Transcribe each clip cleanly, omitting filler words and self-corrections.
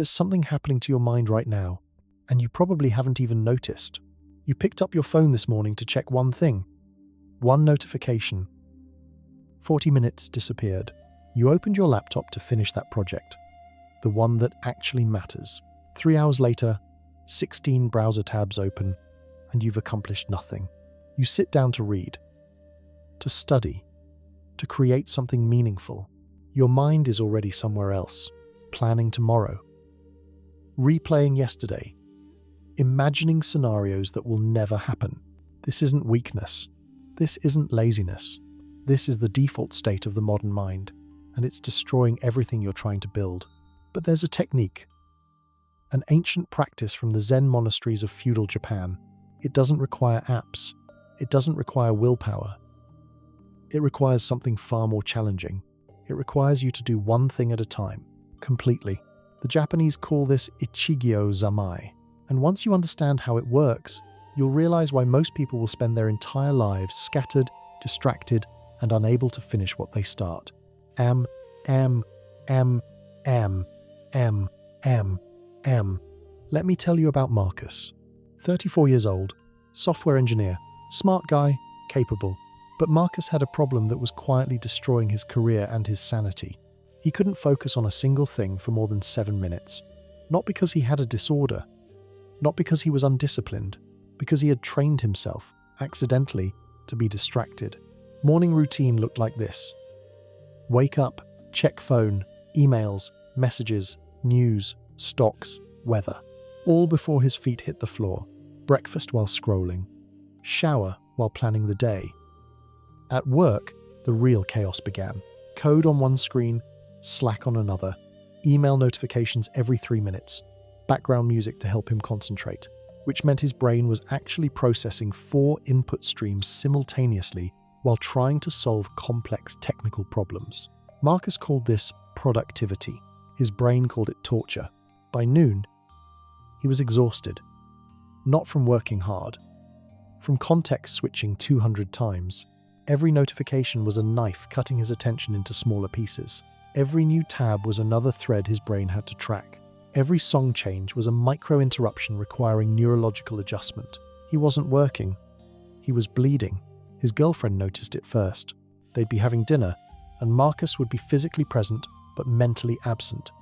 There's something happening to your mind right now, and you probably haven't even noticed. You picked up your phone this morning to check one thing. One notification. 40 minutes disappeared. You opened your laptop to finish that project. The one that actually matters. 3 hours later, 16 browser tabs open, and you've accomplished nothing. You sit down to read, to study, to create something meaningful. Your mind is already somewhere else, planning tomorrow, replaying yesterday, imagining scenarios that will never happen. This isn't weakness. This isn't laziness. This is the default state of the modern mind, and it's destroying everything you're trying to build. But there's a technique, an ancient practice from the Zen monasteries of feudal Japan. It doesn't require apps. It doesn't require willpower. It requires something far more challenging. It requires you to do one thing at a time, completely. The Japanese call this Ichigyo Zammai. And once you understand how it works, you'll realize why most people will spend their entire lives scattered, distracted, and unable to finish what they start. Let me tell you about Marcus. 34 years old, software engineer, smart guy, capable. But Marcus had a problem that was quietly destroying his career and his sanity. He couldn't focus on a single thing for more than 7 minutes. Not because he had a disorder, not because he was undisciplined, because he had trained himself, accidentally, to be distracted. Morning routine looked like this. Wake up, check phone, emails, messages, news, stocks, weather. All before his feet hit the floor. Breakfast while scrolling. Shower while planning the day. At work, the real chaos began. Code on one screen, Slack on another, email notifications every 3 minutes, background music to help him concentrate, which meant his brain was actually processing 4 input streams simultaneously while trying to solve complex technical problems. Marcus called this productivity. His brain called it torture. By noon, he was exhausted. Not from working hard, from context switching 200 times. Every notification was a knife cutting his attention into smaller pieces. Every new tab was another thread his brain had to track. Every song change was a micro-interruption requiring neurological adjustment. He wasn't working. He was bleeding. His girlfriend noticed it first. They'd be having dinner, and Marcus would be physically present but mentally absent,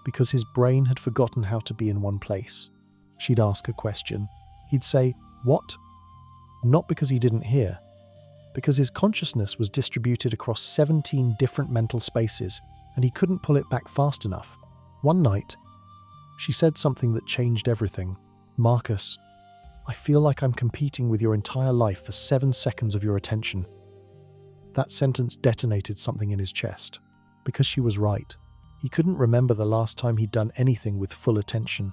because his brain had forgotten how to be in one place. She'd ask a question. He'd say, "What?" Not because he didn't hear, because his consciousness was distributed across 17 different mental spaces, and he couldn't pull it back fast enough. One night, she said something that changed everything. "Marcus, I feel like I'm competing with your entire life for 7 seconds of your attention." That sentence detonated something in his chest, because she was right. He couldn't remember the last time he'd done anything with full attention.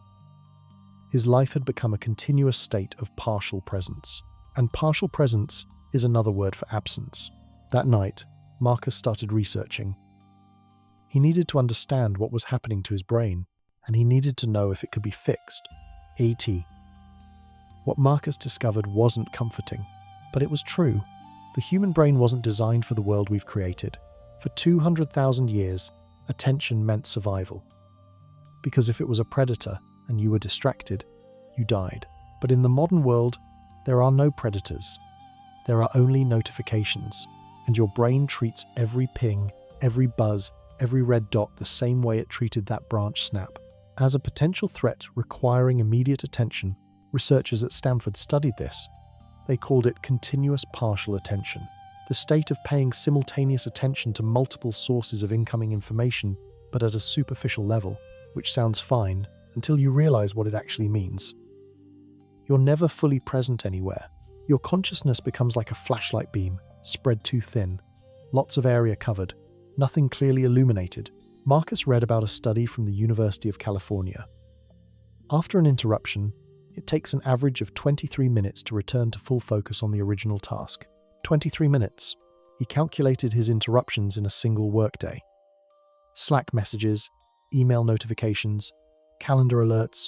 His life had become a continuous state of partial presence. And partial presence is another word for absence. That night, Marcus started researching. He needed to understand what was happening to his brain, and he needed to know if it could be fixed. What Marcus discovered wasn't comforting, but it was true. The human brain wasn't designed for the world we've created. For 200,000 years, attention meant survival. Because if it was a predator and you were distracted, you died. But in the modern world, there are no predators. There are only notifications, and your brain treats every ping, every buzz, every red dot the same way it treated that branch snap. As a potential threat requiring immediate attention, researchers at Stanford studied this. They called it continuous partial attention, the state of paying simultaneous attention to multiple sources of incoming information, but at a superficial level, which sounds fine until you realize what it actually means. You're never fully present anywhere. Your consciousness becomes like a flashlight beam, spread too thin. Lots of area covered, nothing clearly illuminated. Marcus read about a study from the University of California. After an interruption, it takes an average of 23 minutes to return to full focus on the original task. 23 minutes. He calculated his interruptions in a single workday. Slack messages, email notifications, calendar alerts,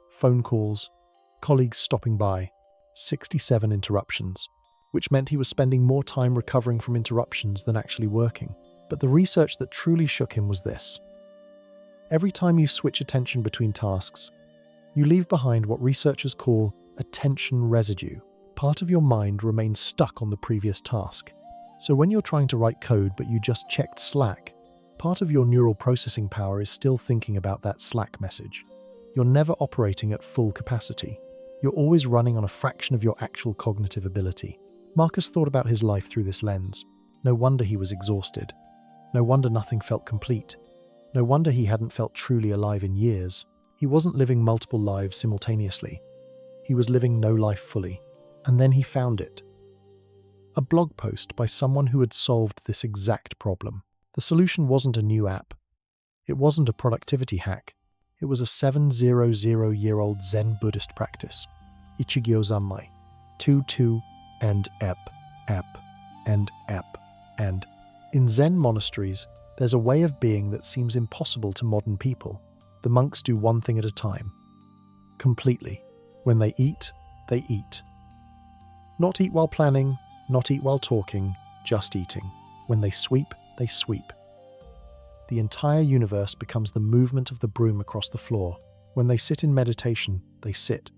phone calls, colleagues stopping by. 67 interruptions, which meant he was spending more time recovering from interruptions than actually working. But the research that truly shook him was this. Every time you switch attention between tasks, you leave behind what researchers call attention residue. Part of your mind remains stuck on the previous task. So when you're trying to write code but you just checked Slack, part of your neural processing power is still thinking about that Slack message. You're never operating at full capacity. You're always running on a fraction of your actual cognitive ability. Marcus thought about his life through this lens. No wonder he was exhausted. No wonder nothing felt complete. No wonder he hadn't felt truly alive in years. He wasn't living multiple lives simultaneously. He was living no life fully. And then he found it. A blog post by someone who had solved this exact problem. The solution wasn't a new app. It wasn't a productivity hack. It was a 700-year-old Zen Buddhist practice. Ichigyo Zammai. 2 and ep. And in Zen monasteries, there's a way of being that seems impossible to modern people. The monks do one thing at a time. Completely. When they eat, they eat. Not eat while planning, not eat while talking, just eating. When they sweep, they sweep. The entire universe becomes the movement of the broom across the floor. When they sit in meditation, they sit.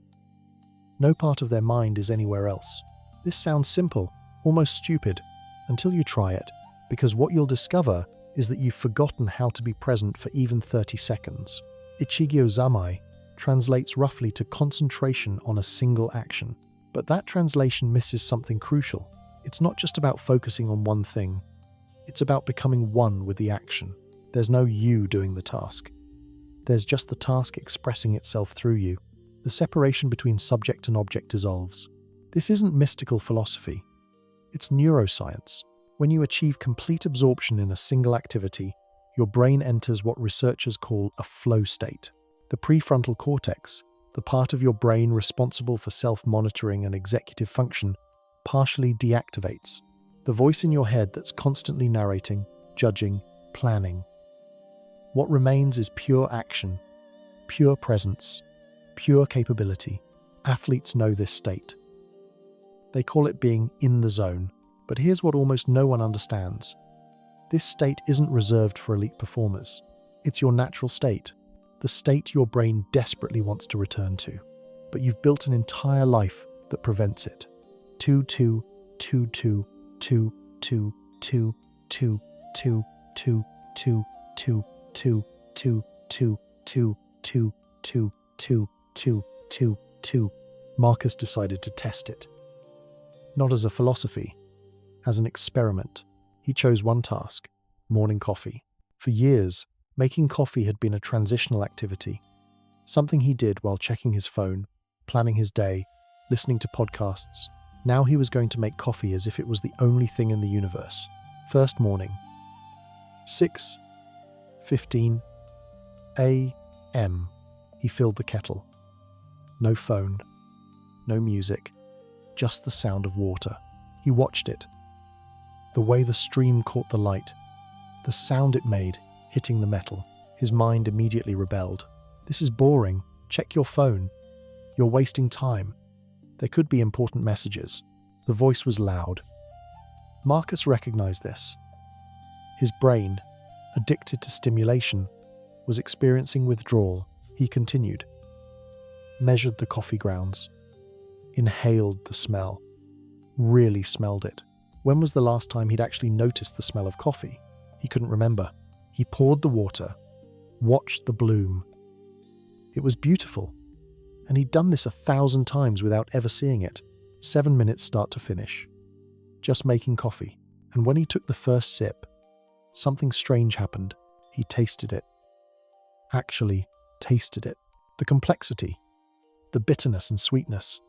No part of their mind is anywhere else. This sounds simple, almost stupid, until you try it, because what you'll discover is that you've forgotten how to be present for even 30 seconds. Ichigyo Zammai translates roughly to concentration on a single action. But that translation misses something crucial. It's not just about focusing on one thing. It's about becoming one with the action. There's no you doing the task. There's just the task expressing itself through you. The separation between subject and object dissolves. This isn't mystical philosophy. It's neuroscience. When you achieve complete absorption in a single activity, your brain enters what researchers call a flow state. The prefrontal cortex, the part of your brain responsible for self-monitoring and executive function, partially deactivates. The voice in your head that's constantly narrating, judging, planning. What remains is pure action, pure presence, pure capability. Athletes know this state. They call it being in the zone, but here's what almost no one understands. This state isn't reserved for elite performers. It's your natural state. The state your brain desperately wants to return to. But you've built an entire life that prevents it. 2 2 2 2 2 2 2 2 2 2 2 2 2 2 2 2 2 2 2 2 2. Marcus decided to test it. Not as a philosophy, as an experiment. He chose one task, morning coffee. For years, making coffee had been a transitional activity, something he did while checking his phone, planning his day, listening to podcasts. Now he was going to make coffee as if it was the only thing in the universe. First morning. 6:15 a.m. He filled the kettle. No phone, no music, just the sound of water. He watched it. The way the stream caught the light, the sound it made hitting the metal. His mind immediately rebelled. This is boring. Check your phone. You're wasting time. There could be important messages. The voice was loud. Marcus recognized this. His brain, addicted to stimulation, was experiencing withdrawal. He continued. Measured the coffee grounds. Inhaled the smell. Really smelled it. When was the last time he'd actually noticed the smell of coffee? He couldn't remember. He poured the water, watched the bloom. It was beautiful, and he'd done this 1,000 times without ever seeing it. 7 minutes start to finish. Just making coffee. And when he took the first sip, something strange happened. He tasted it. Actually, tasted it. The complexity, the bitterness and sweetness,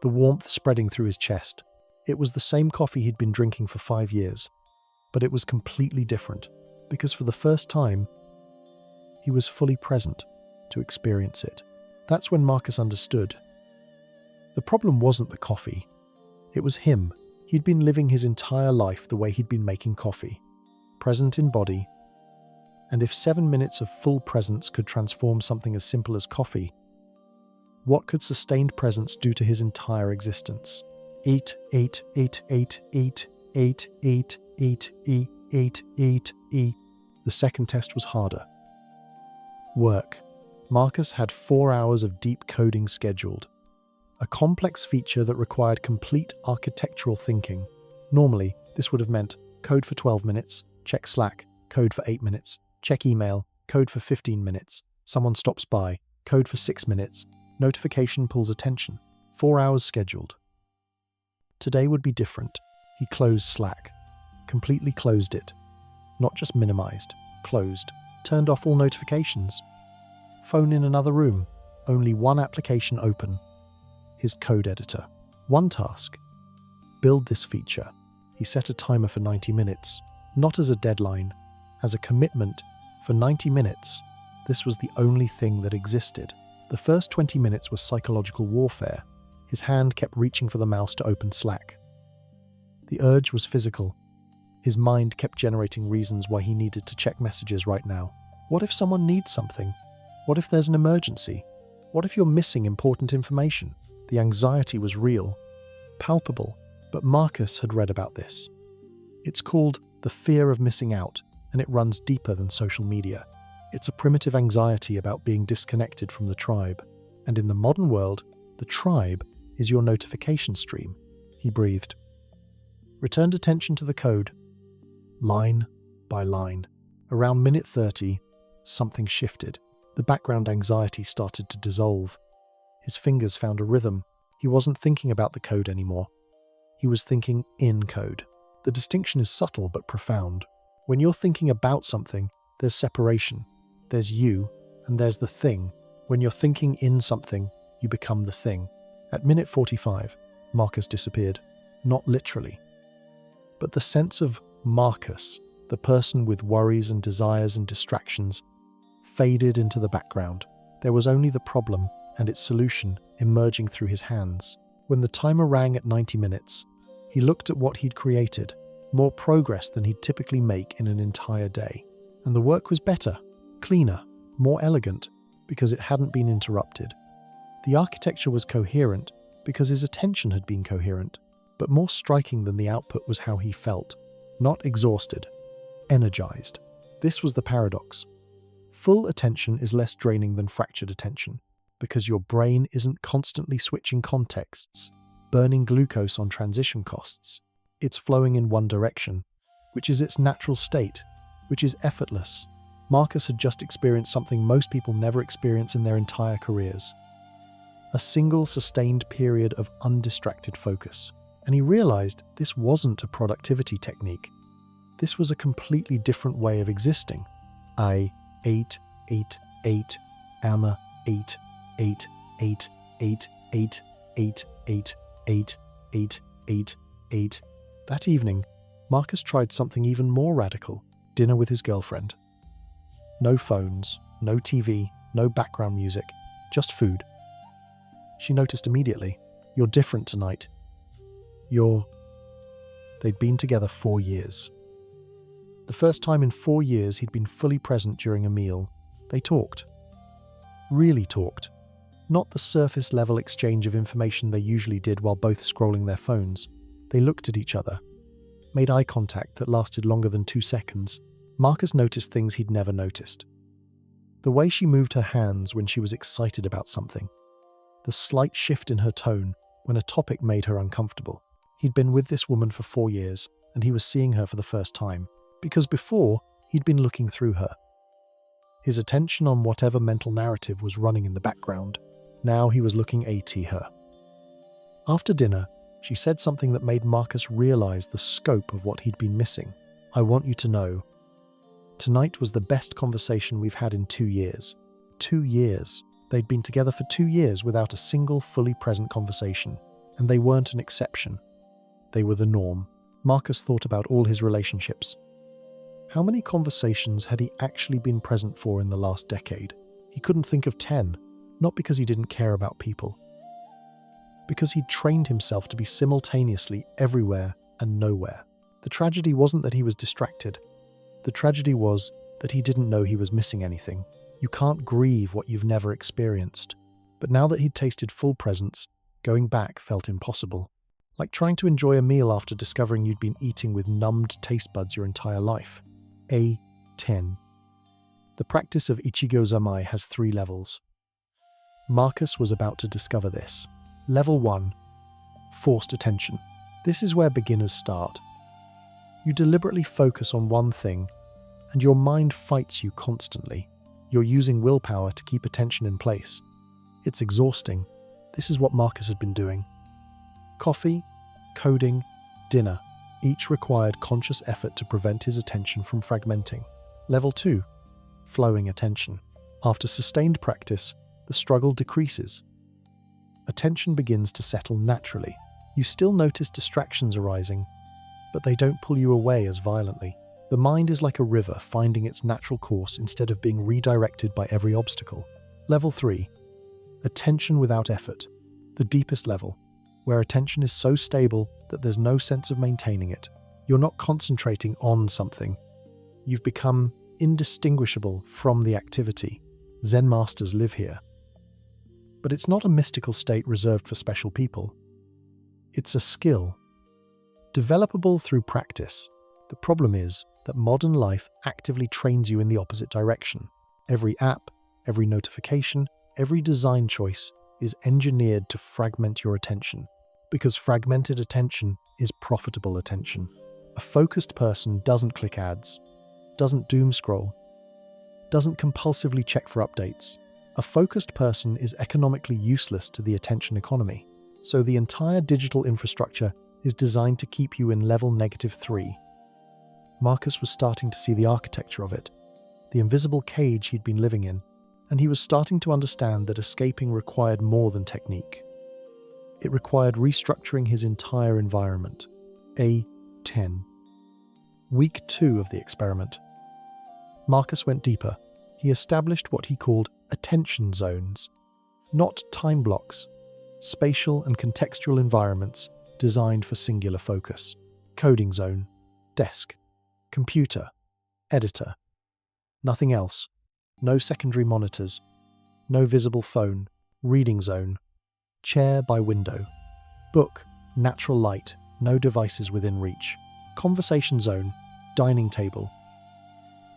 the warmth spreading through his chest. It was the same coffee he'd been drinking for 5 years, but it was completely different, because for the first time, he was fully present to experience it. That's when Marcus understood. The problem wasn't the coffee. It was him. He'd been living his entire life the way he'd been making coffee, present in body. And if 7 minutes of full presence could transform something as simple as coffee, what could sustained presence do to his entire existence? 8, 8, 8, 8, 8, 8, 8, 8, 8, 8, 8, 8. The second test was harder. Work. Marcus had 4 hours of deep coding scheduled. A complex feature that required complete architectural thinking. Normally, this would have meant code for 12 minutes, check Slack, code for 8 minutes, check email, code for 15 minutes, someone stops by, code for 6 minutes, notification pulls attention. 4 hours scheduled. Today would be different. He closed Slack. Completely closed it. Not just minimized, closed. Turned off all notifications. Phone in another room. Only one application open. His code editor. One task. Build this feature. He set a timer for 90 minutes. Not as a deadline, as a commitment. For 90 minutes, this was the only thing that existed. The first 20 minutes was psychological warfare. His hand kept reaching for the mouse to open Slack. The urge was physical. His mind kept generating reasons why he needed to check messages right now. What if someone needs something? What if there's an emergency? What if you're missing important information? The anxiety was real, palpable, but Marcus had read about this. It's called the fear of missing out, and it runs deeper than social media. It's a primitive anxiety about being disconnected from the tribe. And in the modern world, the tribe is your notification stream. He breathed. Returned attention to the code. Line by line. Around minute 30, something shifted. The background anxiety started to dissolve. His fingers found a rhythm. He wasn't thinking about the code anymore. He was thinking in code. The distinction is subtle but profound. When you're thinking about something, there's separation. There's you, and there's the thing. When you're thinking in something, you become the thing. At minute 45, Marcus disappeared. Not literally. But the sense of Marcus, the person with worries and desires and distractions, faded into the background. There was only the problem and its solution emerging through his hands. When the timer rang at 90 minutes, he looked at what he'd created, more progress than he'd typically make in an entire day. And the work was better, cleaner, more elegant, because it hadn't been interrupted. The architecture was coherent because his attention had been coherent, but more striking than the output was how he felt. Not exhausted, energized. This was the paradox. Full attention is less draining than fractured attention, because your brain isn't constantly switching contexts, burning glucose on transition costs. It's flowing in one direction, which is its natural state, which is effortless. Marcus had just experienced something most people never experience in their entire careers. A single sustained period of undistracted focus. And he realized this wasn't a productivity technique. This was a completely different way of existing. I ate, Amma ate. That evening, Marcus tried something even more radical. Dinner with his girlfriend. No phones, no TV, no background music, just food. She noticed immediately. You're different tonight. They'd been together 4 years. The first time in 4 years he'd been fully present during a meal. They talked. Really talked. Not the surface-level exchange of information they usually did while both scrolling their phones. They looked at each other. Made eye contact that lasted longer than 2 seconds. Marcus noticed things he'd never noticed. The way she moved her hands when she was excited about something. The slight shift in her tone when a topic made her uncomfortable. He'd been with this woman for 4 years, and he was seeing her for the first time, because before, he'd been looking through her. His attention on whatever mental narrative was running in the background. Now he was looking at her. After dinner, she said something that made Marcus realize the scope of what he'd been missing. I want you to know. Tonight was the best conversation we've had in 2 years. 2 years. They'd been together for 2 years without a single fully present conversation, and they weren't an exception. They were the norm. Marcus thought about all his relationships. How many conversations had he actually been present for in the last decade? He couldn't think of 10, not because he didn't care about people, because he'd trained himself to be simultaneously everywhere and nowhere. The tragedy wasn't that he was distracted. The tragedy was that he didn't know he was missing anything. You can't grieve what you've never experienced. But now that he'd tasted full presence, going back felt impossible. Like trying to enjoy a meal after discovering you'd been eating with numbed taste buds your entire life. A10. The practice of Ichigyo Zammai has 3 levels. Marcus was about to discover this. Level 1. Forced attention. This is where beginners start. You deliberately focus on one thing, and your mind fights you constantly. You're using willpower to keep attention in place. It's exhausting. This is what Marcus had been doing. Coffee, coding, dinner, each required conscious effort to prevent his attention from fragmenting. Level 2. Flowing attention. After sustained practice, the struggle decreases. Attention begins to settle naturally. You still notice distractions arising, but they don't pull you away as violently. The mind is like a river finding its natural course instead of being redirected by every obstacle. Level 3. Attention without effort. The deepest level, where attention is so stable that there's no sense of maintaining it. You're not concentrating on something. You've become indistinguishable from the activity. Zen masters live here. But it's not a mystical state reserved for special people. It's a skill, developable through practice. The problem is that modern life actively trains you in the opposite direction. Every app, every notification, every design choice is engineered to fragment your attention, because fragmented attention is profitable attention. A focused person doesn't click ads, doesn't doom scroll, doesn't compulsively check for updates. A focused person is economically useless to the attention economy. So the entire digital infrastructure is designed to keep you in level -3. Marcus was starting to see the architecture of it, the invisible cage he'd been living in, and he was starting to understand that escaping required more than technique. It required restructuring his entire environment. A10. Week 2 of the experiment. Marcus went deeper. He established what he called attention zones, not time blocks, spatial and contextual environments designed for singular focus. Coding zone, desk, computer, editor. Nothing else. No secondary monitors. No visible phone. Reading zone. Chair by window. Book, natural light, no devices within reach. Conversation zone, dining table.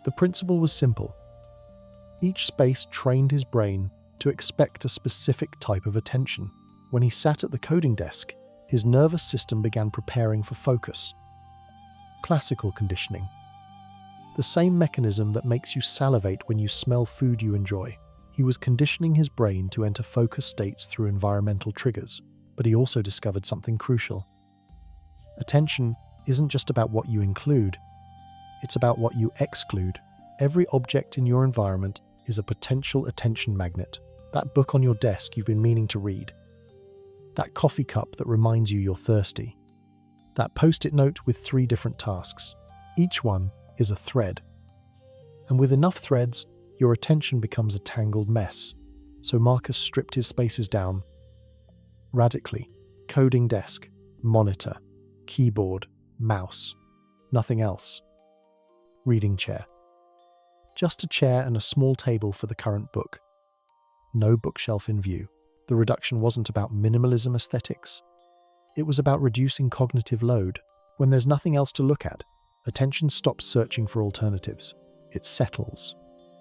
The principle was simple. Each space trained his brain to expect a specific type of attention. When he sat at the coding desk, his nervous system began preparing for focus. Classical conditioning. The same mechanism that makes you salivate when you smell food you enjoy. He was conditioning his brain to enter focus states through environmental triggers, but he also discovered something crucial. Attention isn't just about what you include, it's about what you exclude. Every object in your environment is a potential attention magnet. That book on your desk you've been meaning to read. That coffee cup that reminds you you're thirsty. That post-it note with 3 different tasks. Each one is a thread. And with enough threads, your attention becomes a tangled mess. So Marcus stripped his spaces down. Radically. Coding desk, monitor, keyboard, mouse. Nothing else. Reading chair. Just a chair and a small table for the current book. No bookshelf in view. The reduction wasn't about minimalism aesthetics. It was about reducing cognitive load. When there's nothing else to look at, attention stops searching for alternatives. It settles.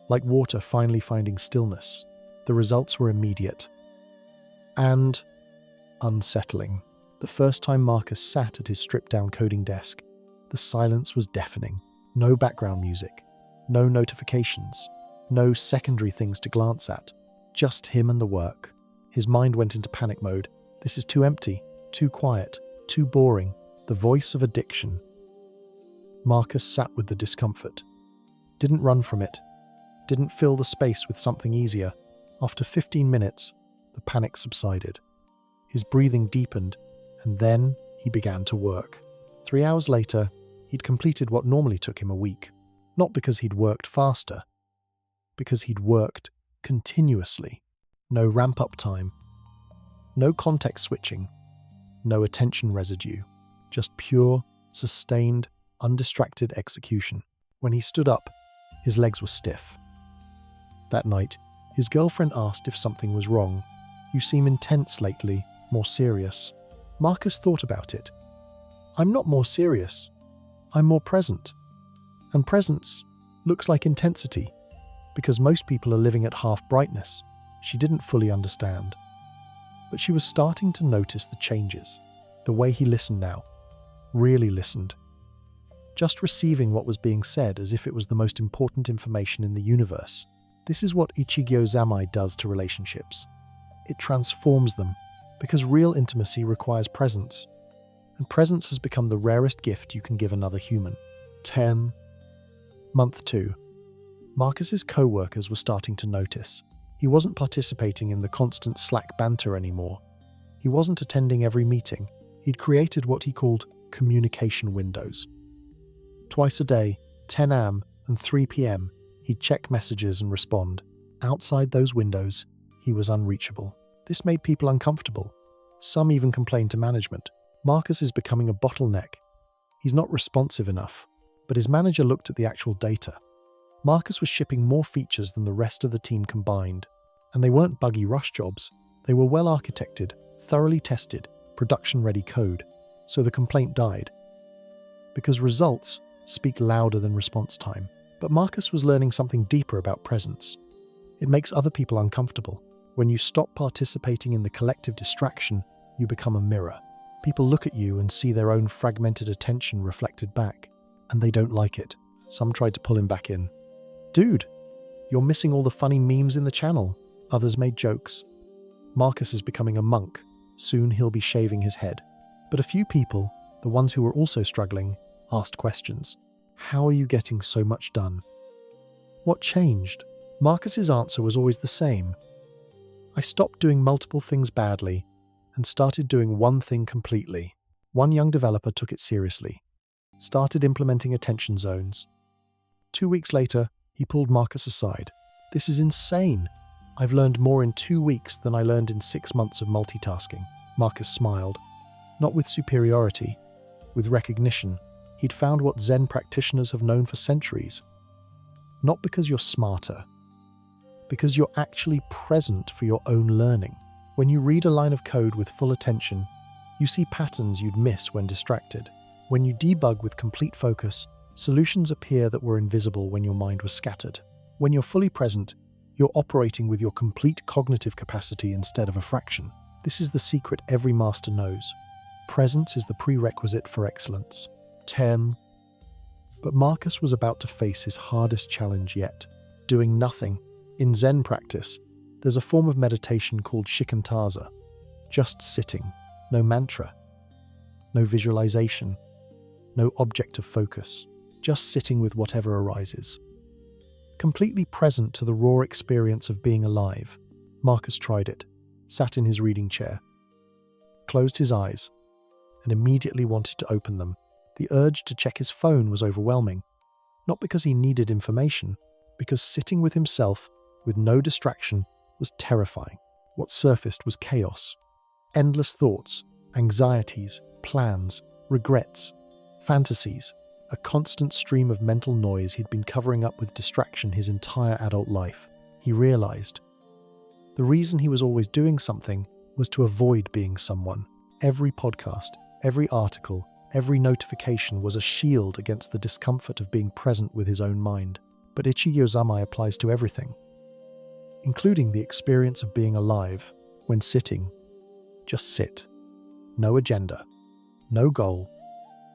Like water finally finding stillness. The results were immediate. And unsettling. The first time Marcus sat at his stripped-down coding desk, the silence was deafening. No background music. No notifications. No secondary things to glance at. Just him and the work. His mind went into panic mode. This is too empty, too quiet, too boring. The voice of addiction. Marcus sat with the discomfort. Didn't run from it. Didn't fill the space with something easier. After 15 minutes, the panic subsided. His breathing deepened, and then he began to work. 3 hours later, he'd completed what normally took him a week. Not because he'd worked faster, because he'd worked continuously. No ramp-up time, no context switching, no attention residue, just pure, sustained, undistracted execution. When he stood up, his legs were stiff. That night, his girlfriend asked if something was wrong. "You seem intense lately, more serious." Marcus thought about it. "I'm not more serious. I'm more present. And presence looks like intensity." because most people are living at half brightness. She didn't fully understand. But she was starting to notice the changes. The way he listened now. Really listened. Just receiving what was being said as if it was the most important information in the universe. This is what Ichigyo Zammai does to relationships. It transforms them, because real intimacy requires presence. And presence has become the rarest gift you can give another human. 10. Month 2. Marcus's co-workers were starting to notice. He wasn't participating in the constant Slack banter anymore. He wasn't attending every meeting. He'd created what he called communication windows. Twice a day, 10 a.m. and 3 p.m., he'd check messages and respond. Outside those windows, he was unreachable. This made people uncomfortable. Some even complained to management. Marcus is becoming a bottleneck. He's not responsive enough. But his manager looked at the actual data. Marcus was shipping more features than the rest of the team combined. And they weren't buggy rush jobs. They were well architected, thoroughly tested, production-ready code. So the complaint died. Because results speak louder than response time. But Marcus was learning something deeper about presence. It makes other people uncomfortable. When you stop participating in the collective distraction, you become a mirror. People look at you and see their own fragmented attention reflected back. And they don't like it. Some tried to pull him back in. Dude, you're missing all the funny memes in the channel. Others made jokes. Marcus is becoming a monk. Soon he'll be shaving his head. But a few people, the ones who were also struggling, asked questions. How are you getting so much done? What changed? Marcus's answer was always the same. I stopped doing multiple things badly and started doing one thing completely. One young developer took it seriously. Started implementing attention zones. 2 weeks later, he pulled Marcus aside. This is insane. I've learned more in 2 weeks than I learned in 6 months of multitasking. Marcus smiled. Not with superiority, with recognition. He'd found what Zen practitioners have known for centuries. Not because you're smarter, because you're actually present for your own learning. When you read a line of code with full attention, you see patterns you'd miss when distracted. When you debug with complete focus, solutions appear that were invisible when your mind was scattered. When you're fully present, you're operating with your complete cognitive capacity instead of a fraction. This is the secret every master knows. Presence is the prerequisite for excellence. 10. But Marcus was about to face his hardest challenge yet. Doing nothing. In Zen practice, there's a form of meditation called shikantaza. Just sitting. No mantra. No visualization. No object of focus. Just sitting with whatever arises. Completely present to the raw experience of being alive. Marcus tried it. Sat in his reading chair. Closed his eyes. And immediately wanted to open them. The urge to check his phone was overwhelming. Not because he needed information, because sitting with himself, with no distraction, was terrifying. What surfaced was chaos. Endless thoughts, anxieties, plans, regrets, fantasies, a constant stream of mental noise he'd been covering up with distraction his entire adult life. He realized. The reason he was always doing something was to avoid being someone. Every podcast, every article, every notification was a shield against the discomfort of being present with his own mind. But Ichigyo Zammai applies to everything, including the experience of being alive. When sitting, just sit. No agenda, no goal,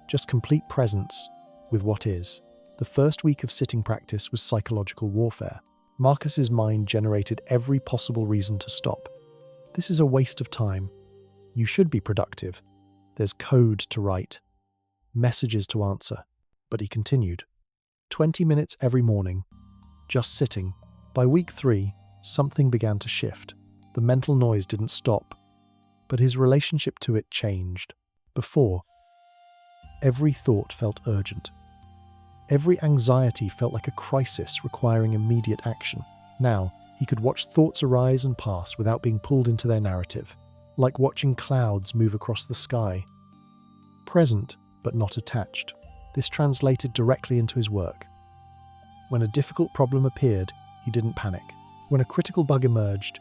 just complete presence with what is. The first week of sitting practice was psychological warfare. Marcus's mind generated every possible reason to stop. This is a waste of time. You should be productive. There's code to write, messages to answer. But he continued. 20 minutes every morning, just sitting. By week 3, something began to shift. The mental noise didn't stop, but his relationship to it changed. Before, every thought felt urgent. Every anxiety felt like a crisis requiring immediate action. Now, he could watch thoughts arise and pass without being pulled into their narrative, like watching clouds move across the sky. Present, but not attached. This translated directly into his work. When a difficult problem appeared, he didn't panic. When a critical bug emerged,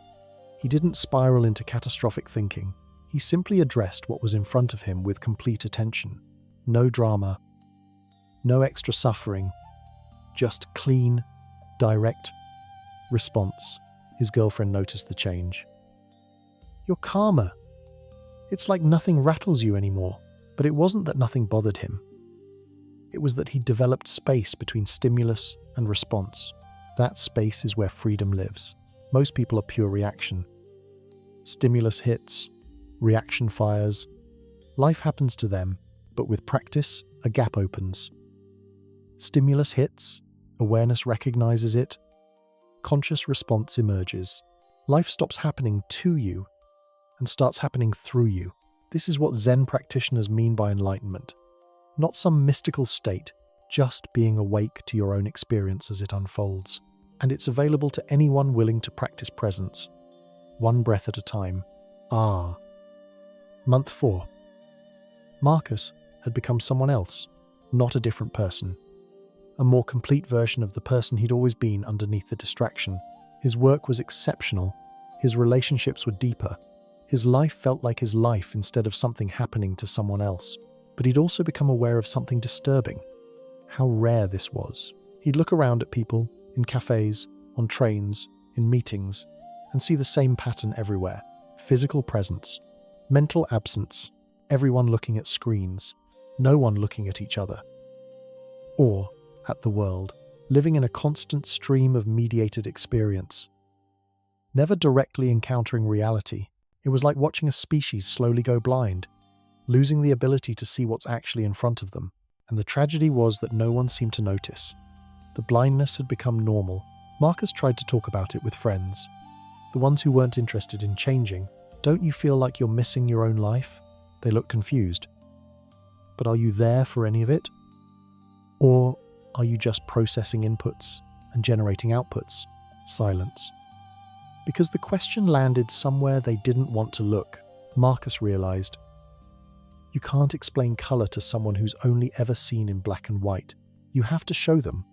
he didn't spiral into catastrophic thinking. He simply addressed what was in front of him with complete attention. No drama, no extra suffering, just clean, direct Response. His girlfriend noticed the change. "You're calmer. It's like nothing rattles you anymore." But it wasn't that nothing bothered him. It was that he developed space between stimulus and response. That space is where freedom lives. Most people are pure reaction. Stimulus hits, reaction fires. Life happens to them, but with practice, a gap opens. Stimulus hits, awareness recognizes it, conscious response emerges. Life stops happening to you and starts happening through you. This is what Zen practitioners mean by enlightenment. Not some mystical state, just being awake to your own experience as it unfolds. And it's available to anyone willing to practice presence, one breath at a time. Month 4. Marcus had become someone else, not a different person. A more complete version of the person he'd always been underneath the distraction. His work was exceptional. His relationships were deeper. His life felt like his life instead of something happening to someone else. But he'd also become aware of something disturbing. How rare this was. He'd look around at people, in cafes, on trains, in meetings, and see the same pattern everywhere. Physical presence, mental absence, everyone looking at screens, no one looking at each other. Or at the world, living in a constant stream of mediated experience. Never directly encountering reality. It was like watching a species slowly go blind, losing the ability to see what's actually in front of them. And the tragedy was that no one seemed to notice. The blindness had become normal. Marcus tried to talk about it with friends. The ones who weren't interested in changing. "Don't you feel like you're missing your own life?" They looked confused. "But are you there for any of it? Or are you just processing inputs and generating outputs?" Silence. Because the question landed somewhere they didn't want to look. Marcus realized, you can't explain color to someone who's only ever seen in black and white. You have to show them,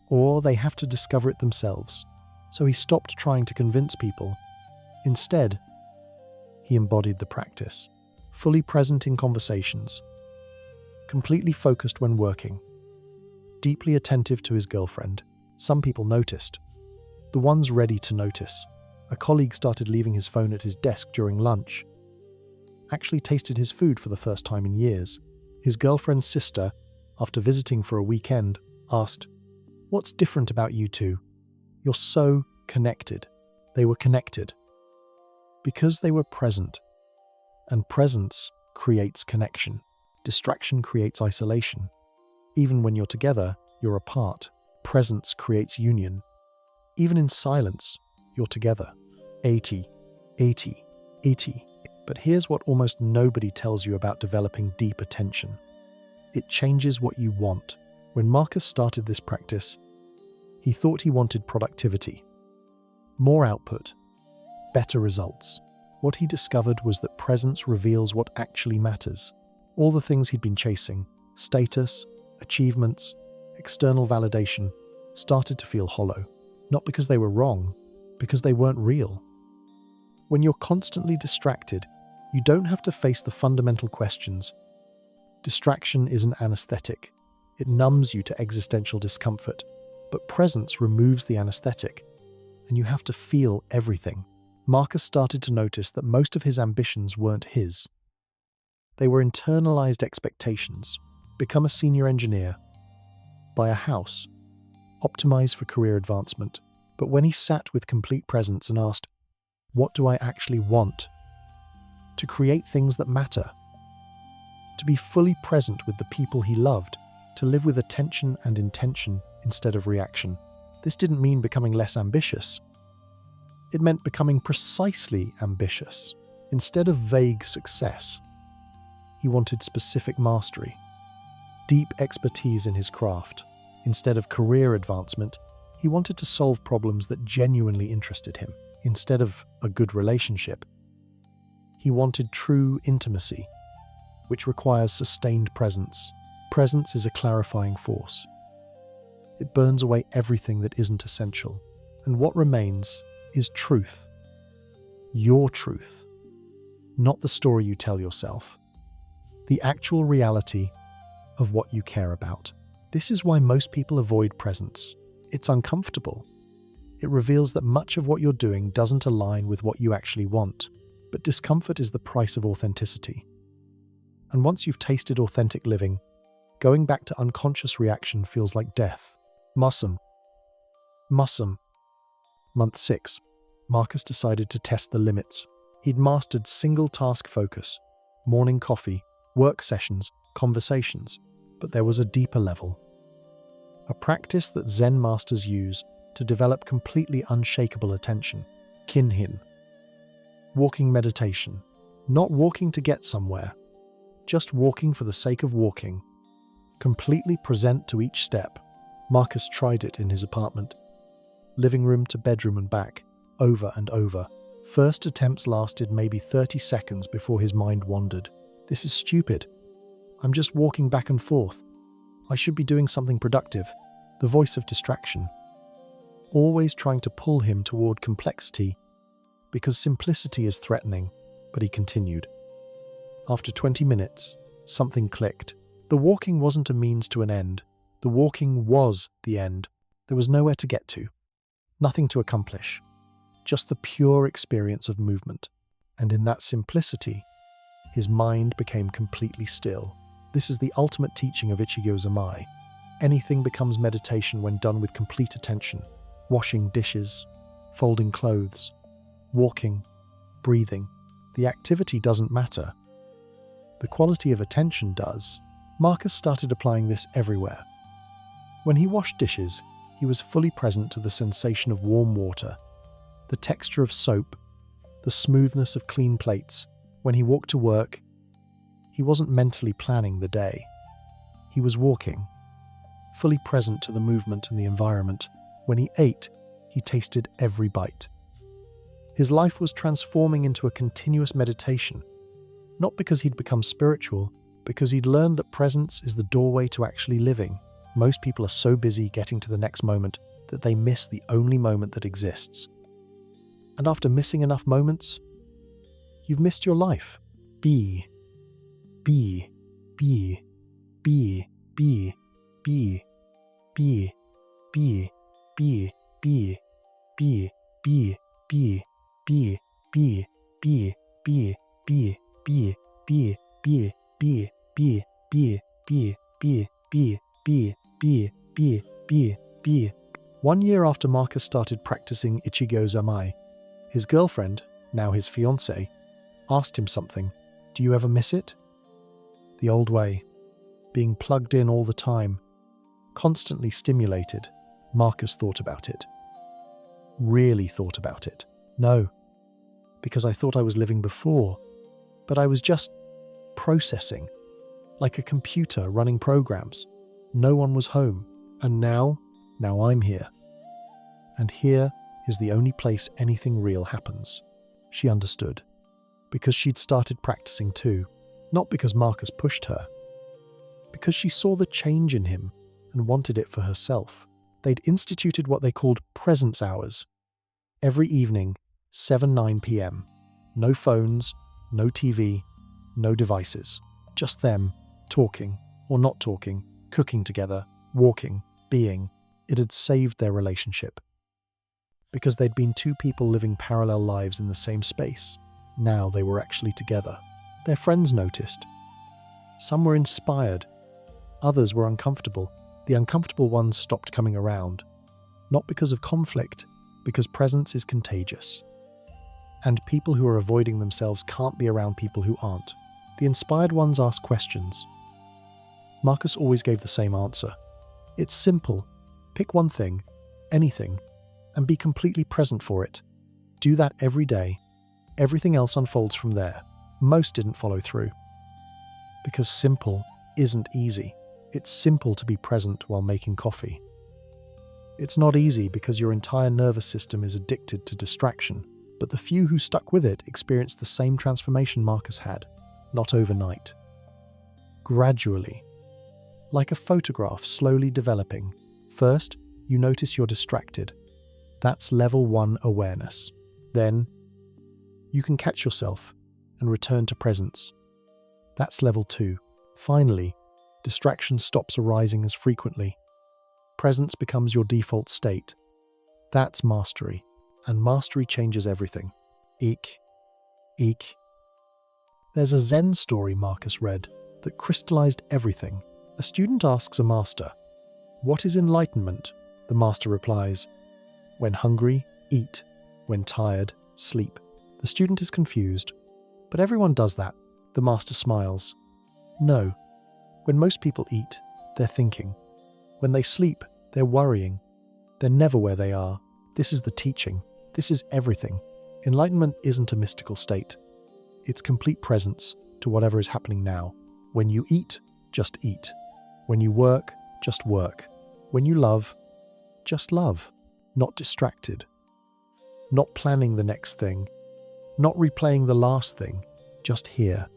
or they have to discover it themselves. So he stopped trying to convince people. Instead, he embodied the practice, fully present in conversations, completely focused when working, deeply attentive to his girlfriend. Some people noticed. The ones ready to notice. A colleague started leaving his phone at his desk during lunch. Actually tasted his food for the first time in years. His girlfriend's sister, after visiting for a weekend, asked, "What's different about you two? You're so connected." They were connected because they were present. And presence creates connection. Distraction creates isolation. Even when you're together, you're apart. Presence creates union. Even in silence, you're together. 80, 80, 80. But here's what almost nobody tells you about developing deep attention. It changes what you want. When Marcus started this practice, he thought he wanted productivity, more output, better results. What he discovered was that presence reveals what actually matters. All the things he'd been chasing, status, achievements, external validation, started to feel hollow. Not because they were wrong, because they weren't real. When you're constantly distracted, you don't have to face the fundamental questions. Distraction is an anesthetic. It numbs you to existential discomfort. But presence removes the anesthetic, and you have to feel everything. Marcus started to notice that most of his ambitions weren't his. They were internalized expectations. Become a senior engineer, buy a house, optimize for career advancement. But when he sat with complete presence and asked, what do I actually want? To create things that matter. To be fully present with the people he loved. To live with attention and intention instead of reaction. This didn't mean becoming less ambitious. It meant becoming precisely ambitious. Instead of vague success, he wanted specific mastery, deep expertise in his craft. Instead of career advancement, he wanted to solve problems that genuinely interested him. Instead of a good relationship, he wanted true intimacy, which requires sustained presence. Presence is a clarifying force. It burns away everything that isn't essential, and what remains is truth. Your truth, not the story you tell yourself. The actual reality of what you care about. This is why most people avoid presence. It's uncomfortable. It reveals that much of what you're doing doesn't align with what you actually want, but discomfort is the price of authenticity. And once you've tasted authentic living, going back to unconscious reaction feels like death. Musum. Month 6. Marcus decided to test the limits. He'd mastered single task focus, morning coffee, work sessions, conversations, but there was a deeper level. A practice that Zen masters use to develop completely unshakable attention. Kinhin. Walking meditation. Not walking to get somewhere, just walking for the sake of walking. Completely present to each step. Marcus tried it in his apartment. Living room to bedroom and back, over and over. First attempts lasted maybe 30 seconds before his mind wandered. This is stupid. I'm just walking back and forth. I should be doing something productive. The voice of distraction. Always trying to pull him toward complexity, because simplicity is threatening, but he continued. After 20 minutes, something clicked. The walking wasn't a means to an end. The walking was the end. There was nowhere to get to. Nothing to accomplish. Just the pure experience of movement. And in that simplicity, his mind became completely still. This is the ultimate teaching of Ichigyo Zammai. Anything becomes meditation when done with complete attention. Washing dishes, folding clothes, walking, breathing. The activity doesn't matter. The quality of attention does. Marcus started applying this everywhere. When he washed dishes, he was fully present to the sensation of warm water, the texture of soap, the smoothness of clean plates. When he walked to work, he wasn't mentally planning the day. He was walking, fully present to the movement and the environment. When he ate, he tasted every bite. His life was transforming into a continuous meditation, not because he'd become spiritual, because he'd learned that presence is the doorway to actually living. Most people are so busy getting to the next moment that they miss the only moment that exists. And after missing enough moments, you've missed your life. Be. One year after Marcus started practicing Ichigyo Zammai, his girlfriend, now his fiancée, asked him something. Do you ever miss it? The old way, being plugged in all the time, constantly stimulated. Marcus thought about it. Really thought about it. No, because I thought I was living before, but I was just processing, like a computer running programs. No one was home, and now I'm here. And here is the only place anything real happens. She understood, because she'd started practicing too, not because Marcus pushed her, because she saw the change in him and wanted it for herself. They'd instituted what they called presence hours. Every evening, 7-9 p.m. No phones, no TV, no devices. Just them, talking or not talking, cooking together, walking, being. It had saved their relationship. Because they'd been two people living parallel lives in the same space. Now they were actually together. Their friends noticed. Some were inspired. Others were uncomfortable. The uncomfortable ones stopped coming around. Not because of conflict, because presence is contagious. And people who are avoiding themselves can't be around people who aren't. The inspired ones ask questions. Marcus always gave the same answer. It's simple. Pick one thing, anything, and be completely present for it. Do that every day. Everything else unfolds from there. Most didn't follow through. Because simple isn't easy. It's simple to be present while making coffee. It's not easy because your entire nervous system is addicted to distraction, but the few who stuck with it experienced the same transformation Marcus had, not overnight. Gradually, like a photograph slowly developing. First, you notice you're distracted. That's level 1 awareness. Then, you can catch yourself and return to presence. That's level 2. Finally, distraction stops arising as frequently. Presence becomes your default state. That's mastery, and mastery changes everything. Eek, eek. There's a Zen story Marcus read that crystallized everything. A student asks a master, "What is enlightenment?" The master replies, "When hungry, eat. When tired, sleep." The student is confused. "But everyone does that." The master smiles. "No. When most people eat, they're thinking. When they sleep, they're worrying. They're never where they are. This is the teaching. This is everything. Enlightenment isn't a mystical state. It's complete presence to whatever is happening now. When you eat, just eat. When you work, just work. When you love, just love. Not distracted. Not planning the next thing. Not replaying the last thing. Just here.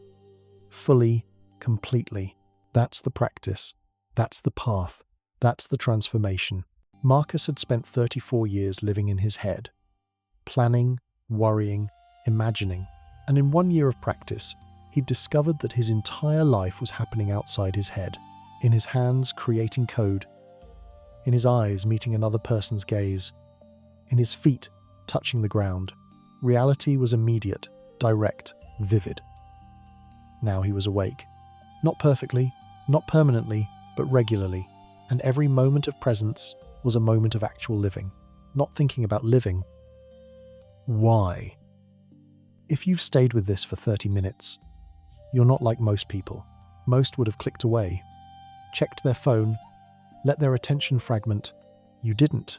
Fully, completely. That's the practice. That's the path. That's the transformation. Marcus had spent 34 years living in his head. Planning, worrying, imagining. And in 1 year of practice, he'd discovered that his entire life was happening outside his head. In his hands, creating code. In his eyes, meeting another person's gaze. In his feet, touching the ground. Reality was immediate, direct, vivid. Now he was awake. Not perfectly, not permanently, but regularly. And every moment of presence was a moment of actual living. Not thinking about living. Why? If you've stayed with this for 30 minutes, you're not like most people. Most would have clicked away, checked their phone, let their attention fragment. You didn't.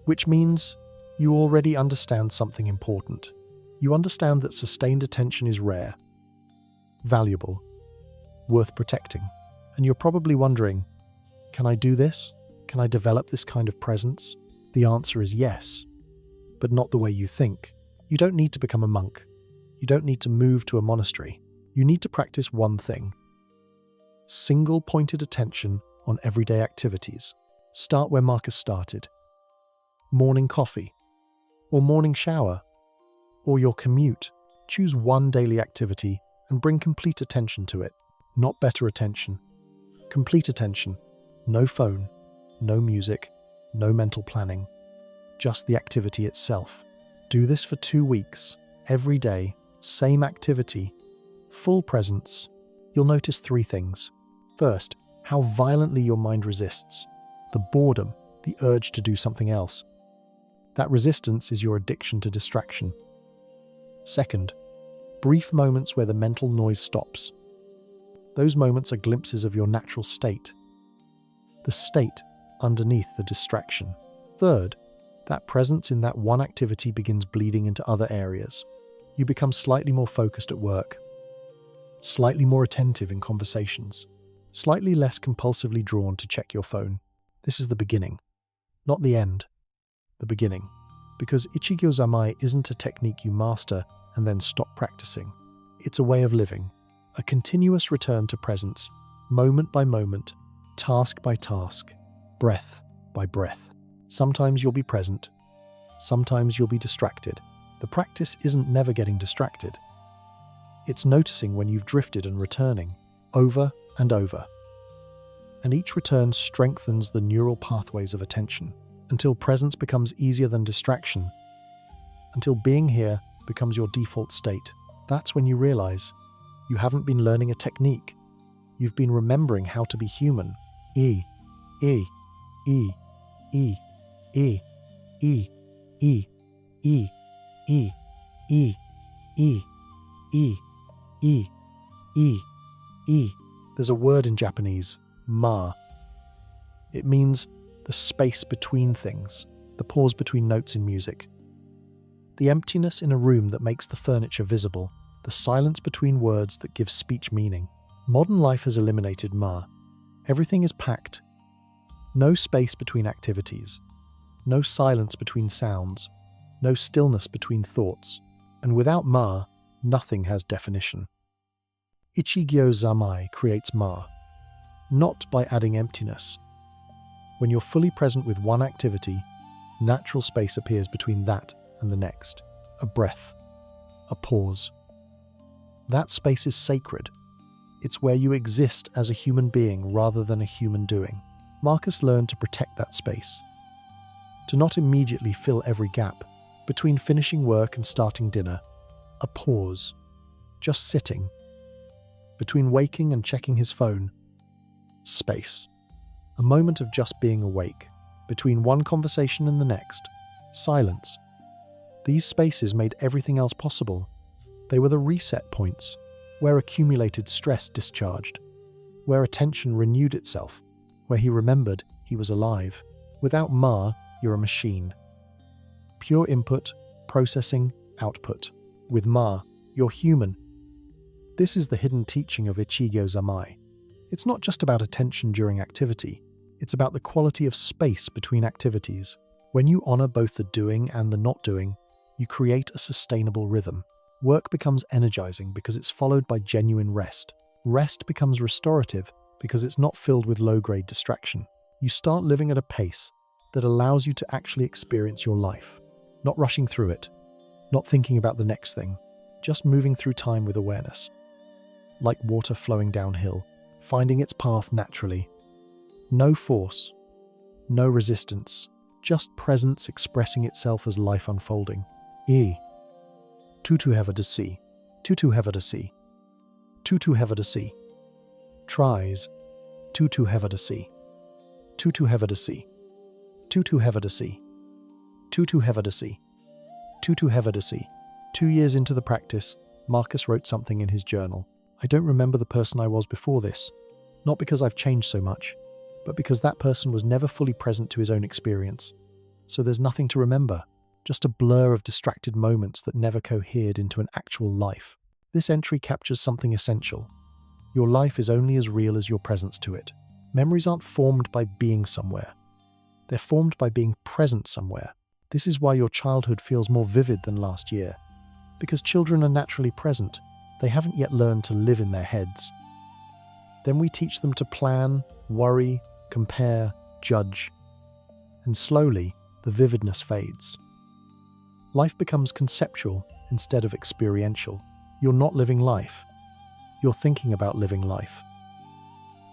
Which means you already understand something important. You understand that sustained attention is rare, valuable, worth protecting. And you're probably wondering, can I do this? Can I develop this kind of presence? The answer is yes, but not the way you think. You don't need to become a monk. You don't need to move to a monastery. You need to practice one thing. Single-pointed attention on everyday activities. Start where Marcus started. Morning coffee, or morning shower, or your commute. Choose one daily activity and bring complete attention to it. Not better attention. Complete attention. No phone, no music, no mental planning. Just the activity itself. Do this for 2 weeks, every day, same activity, full presence. You'll notice 3 things. First, how violently your mind resists. The boredom, the urge to do something else. That resistance is your addiction to distraction. Second, brief moments where the mental noise stops. Those moments are glimpses of your natural state. The state underneath the distraction. Third, that presence in that one activity begins bleeding into other areas. You become slightly more focused at work, slightly more attentive in conversations, slightly less compulsively drawn to check your phone. This is the beginning, not the end. The beginning. Because Ichigyo Zammai isn't a technique you master and then stop practicing. It's a way of living, a continuous return to presence, moment by moment, task by task, breath by breath. Sometimes you'll be present, sometimes you'll be distracted. The practice isn't never getting distracted. It's noticing when you've drifted and returning, over and over. And each return strengthens the neural pathways of attention, until presence becomes easier than distraction, until being here becomes your default state. That's when you realize you haven't been learning a technique. You've been remembering how to be human. E, E, E, E, E, E, E, E, E, E, E, E, E, E, E. There's a word in Japanese, ma. It means the space between things, the pause between notes in music. The emptiness in a room that makes the furniture visible, the silence between words that gives speech meaning. Modern life has eliminated ma. Everything is packed. No space between activities. No silence between sounds. No stillness between thoughts. And without ma, nothing has definition. Ichigyo Zammai creates ma, not by adding emptiness. When you're fully present with one activity, natural space appears between that and the next. A breath, a pause. That space is sacred. It's where you exist as a human being rather than a human doing. Marcus learned to protect that space. to not immediately fill every gap. Between finishing work and starting dinner, a pause, just sitting. Between waking and checking his phone, space. A moment of just being awake. Between one conversation and the next, silence. These spaces made everything else possible. They were the reset points, where accumulated stress discharged, where attention renewed itself, where he remembered he was alive. Without Ma, you're a machine. Pure input, processing, output. With Ma, you're human. This is the hidden teaching of Ichigyo Zammai. It's not just about attention during activity, it's about the quality of space between activities. When you honor both the doing and the not doing, you create a sustainable rhythm. Work becomes energizing because it's followed by genuine rest. Rest becomes restorative because it's not filled with low-grade distraction. You start living at a pace that allows you to actually experience your life, not rushing through it, not thinking about the next thing, just moving through time with awareness. Like water flowing downhill, finding its path naturally. No force, no resistance, just presence expressing itself as life unfolding. Tutu hever to see, tutu hever to see, tutu hever to see. Tries, tutu hever to see, tutu hever to see, tutu hever to see, tutu hever to see, tutu hever to see. 2 years into the practice, Marcus wrote something in his journal. I don't remember the person I was before this, not because I've changed so much, but because that person was never fully present to his own experience. So there's nothing to remember, just a blur of distracted moments that never cohered into an actual life. This entry captures something essential. Your life is only as real as your presence to it. Memories aren't formed by being somewhere. They're formed by being present somewhere. This is why your childhood feels more vivid than last year. Because children are naturally present, they haven't yet learned to live in their heads. Then we teach them to plan, worry, compare, judge. And slowly, the vividness fades. Life becomes conceptual instead of experiential. You're not living life. You're thinking about living life.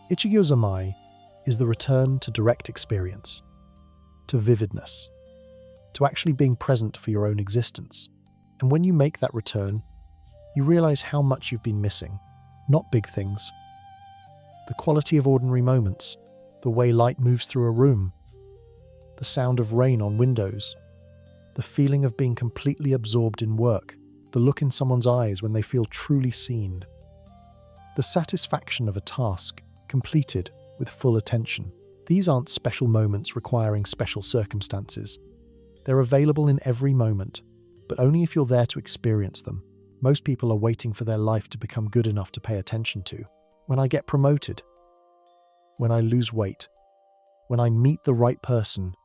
Ichigyo Zammai is the return to direct experience, to vividness, to actually being present for your own existence. And when you make that return, you realize how much you've been missing. Not big things. The quality of ordinary moments, the way light moves through a room, the sound of rain on windows, the feeling of being completely absorbed in work, the look in someone's eyes when they feel truly seen, the satisfaction of a task completed with full attention. These aren't special moments requiring special circumstances. They're available in every moment, but only if you're there to experience them. Most people are waiting for their life to become good enough to pay attention to. When I get promoted, when I lose weight, when I meet the right person,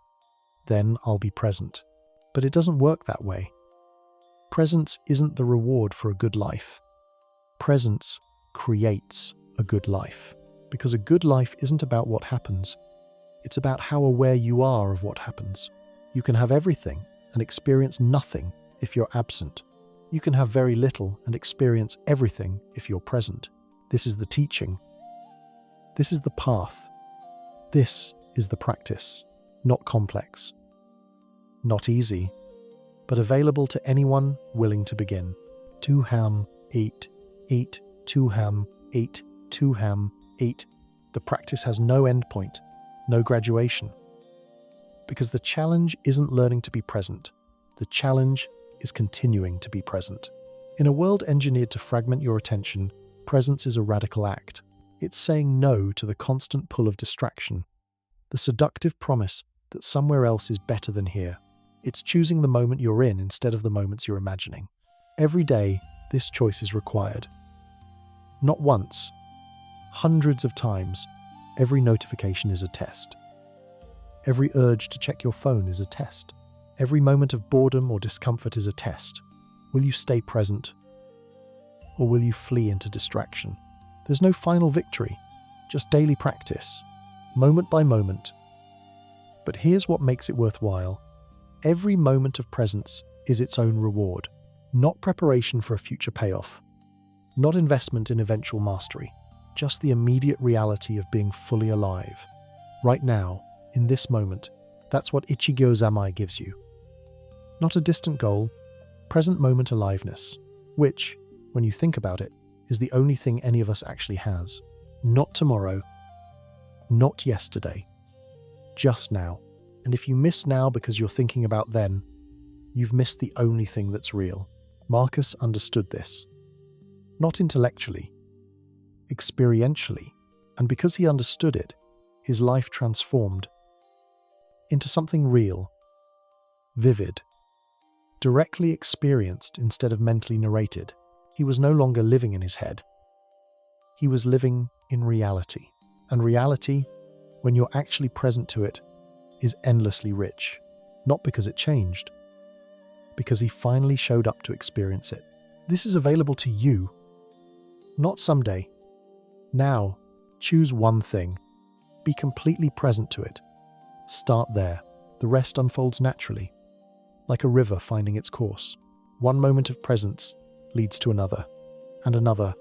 then I'll be present. But it doesn't work that way. Presence isn't the reward for a good life. Presence creates a good life. Because a good life isn't about what happens. It's about how aware you are of what happens. You can have everything and experience nothing if you're absent. You can have very little and experience everything if you're present. This is the teaching. This is the path. This is the practice. Not complex. Not easy, but available to anyone willing to begin. 2 ham, 8, 8, 2 ham, 8, 2 ham, 8. The practice has no endpoint, no graduation. Because the challenge isn't learning to be present. The challenge is continuing to be present. In a world engineered to fragment your attention, presence is a radical act. It's saying no to the constant pull of distraction, the seductive promise that somewhere else is better than here. It's choosing the moment you're in instead of the moments you're imagining. Every day, this choice is required. Not once, hundreds of times. Every notification is a test. Every urge to check your phone is a test. Every moment of boredom or discomfort is a test. Will you stay present? Or will you flee into distraction? There's no final victory, just daily practice, moment by moment. But here's what makes it worthwhile. Every moment of presence is its own reward, not preparation for a future payoff, not investment in eventual mastery, just the immediate reality of being fully alive. Right now, in this moment, That's what Ichigyo Zammai gives you. Not a distant goal, present moment aliveness, which, when you think about it, is the only thing any of us actually has. Not tomorrow, not yesterday, just now. And if you miss now because you're thinking about then, you've missed the only thing that's real. Marcus understood this. Not intellectually, experientially. And because he understood it, his life transformed into something real, vivid, directly experienced instead of mentally narrated. He was no longer living in his head. He was living in reality. And reality, when you're actually present to it, is endlessly rich. Not because it changed, because he finally showed up to experience it. This is available to you. Not someday. Now, choose one thing. Be completely present to it. Start there. The rest unfolds naturally, like a river finding its course. One moment of presence leads to another, and another,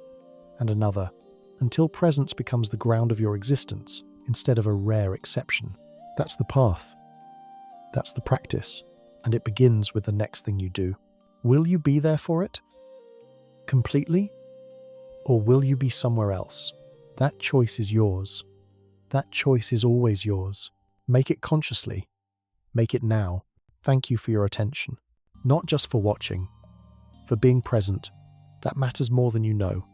and another, until presence becomes the ground of your existence instead of a rare exception. That's the path. That's the practice. And it begins with the next thing you do. Will you be there for it? Completely? Or will you be somewhere else? That choice is yours. That choice is always yours. Make it consciously. Make it now. Thank you for your attention. Not just for watching, for being present. That matters more than you know.